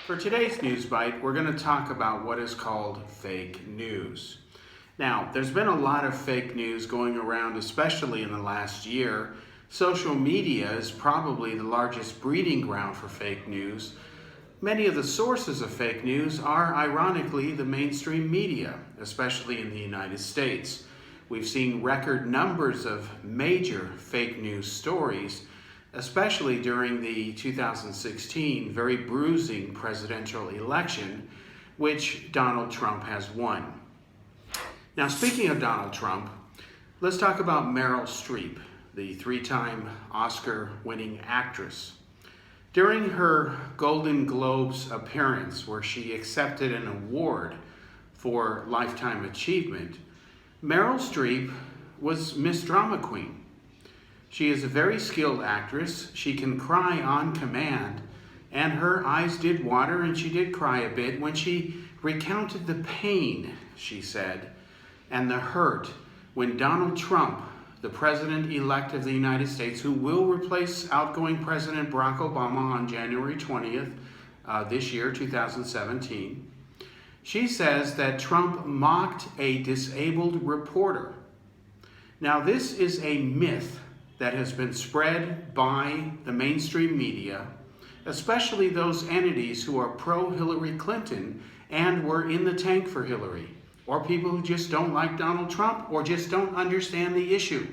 For today's News Bite, we're going to talk about what is called fake news. Now, there's been a lot of fake news going around, especially in the last year. Social media is probably the largest breeding ground for fake news. Many of the sources of fake news are, ironically, the mainstream media, especially in the United States. We've seen record numbers of major fake news stories, especially during the 2016 very bruising presidential election, which Donald Trump has won. Now, speaking of Donald Trump, let's talk about Meryl Streep, the three-time Oscar-winning actress. During her Golden Globes appearance, where she accepted an award for Lifetime Achievement, Meryl Streep was Miss Drama Queen. She is a very skilled actress. She can cry on command, and her eyes did water, and she did cry a bit when she recounted the pain, she said, and the hurt when Donald Trump, the president-elect of the United States, who will replace outgoing President Barack Obama on January 20th this year, 2017, she says that Trump mocked a disabled reporter. Now, this is a myth that has been spread by the mainstream media, especially those entities who are pro-Hillary Clinton and were in the tank for Hillary, or people who just don't like Donald Trump or just don't understand the issue.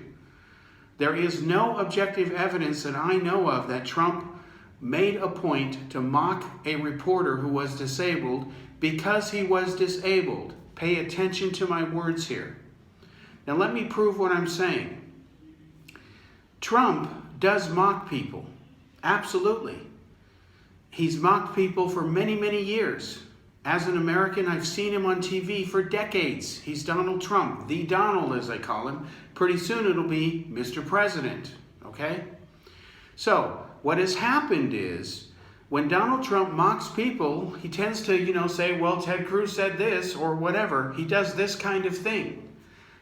There is no objective evidence that I know of that Trump made a point to mock a reporter who was disabled because he was disabled. Pay attention to my words here. Now let me prove what I'm saying. Trump does mock people, absolutely. He's mocked people for many, many years. As an American, I've seen him on TV for decades. He's Donald Trump, the Donald as I call him. Pretty soon it'll be Mr. President, okay? So what has happened is when Donald Trump mocks people, he tends to, say, well, Ted Cruz said this or whatever. He does this kind of thing.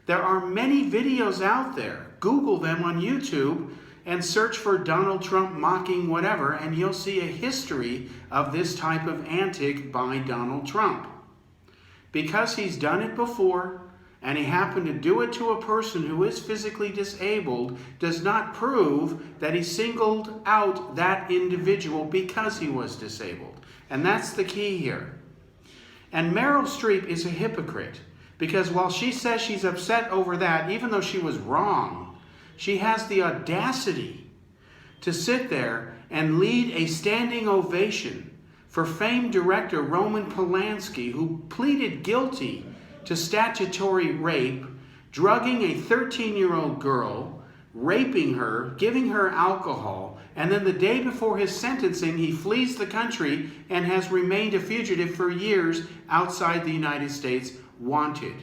There are many videos out there. Google them on YouTube and search for Donald Trump mocking whatever, and you'll see a history of this type of antic by Donald Trump. Because he's done it before, and he happened to do it to a person who is physically disabled, does not prove that he singled out that individual because he was disabled. And that's the key here. And Meryl Streep is a hypocrite, because while she says she's upset over that, even though she was wrong, she has the audacity to sit there and lead a standing ovation for famed director Roman Polanski, who pleaded guilty to statutory rape, drugging a 13-year-old girl, raping her, giving her alcohol, and then the day before his sentencing, he flees the country and has remained a fugitive for years outside the United States, wanted.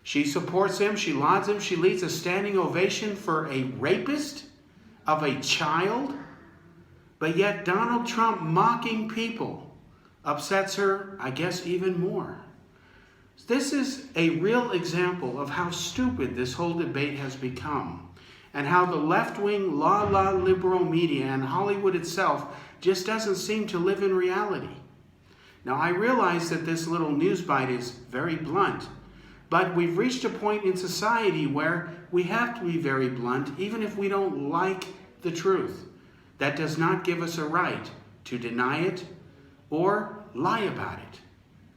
She supports him, she lauds him, she leads a standing ovation for a rapist of a child, but yet Donald Trump mocking people upsets her, I guess, even more. This is a real example of how stupid this whole debate has become, and how the left-wing, la-la liberal media and Hollywood itself just doesn't seem to live in reality. Now, I realize that this little news bite is very blunt, but we've reached a point in society where we have to be very blunt, even if we don't like the truth. That does not give us a right to deny it or lie about it.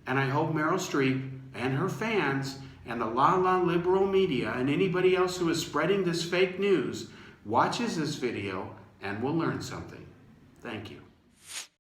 And I hope Meryl Streep and her fans and the la-la liberal media and anybody else who is spreading this fake news watches this video and will learn something. Thank you.